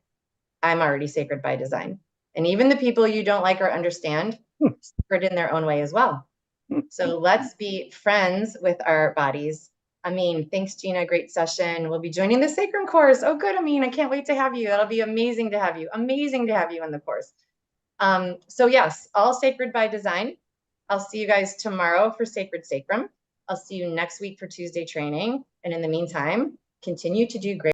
I'm already sacred by design. And even the people you don't like or understand, sacred in their own way as well. So let's be friends with our bodies. Amin, thanks, Gina. Great session. We'll be joining the Sacrum course. Oh, good, Amin. I can't wait to have you. That'll be amazing to have you. Amazing to have you in the course. So yes, all sacred by design. I'll see you guys tomorrow for Sacred Sacrum. I'll see you next week for Tuesday training. And in the meantime, continue to do great.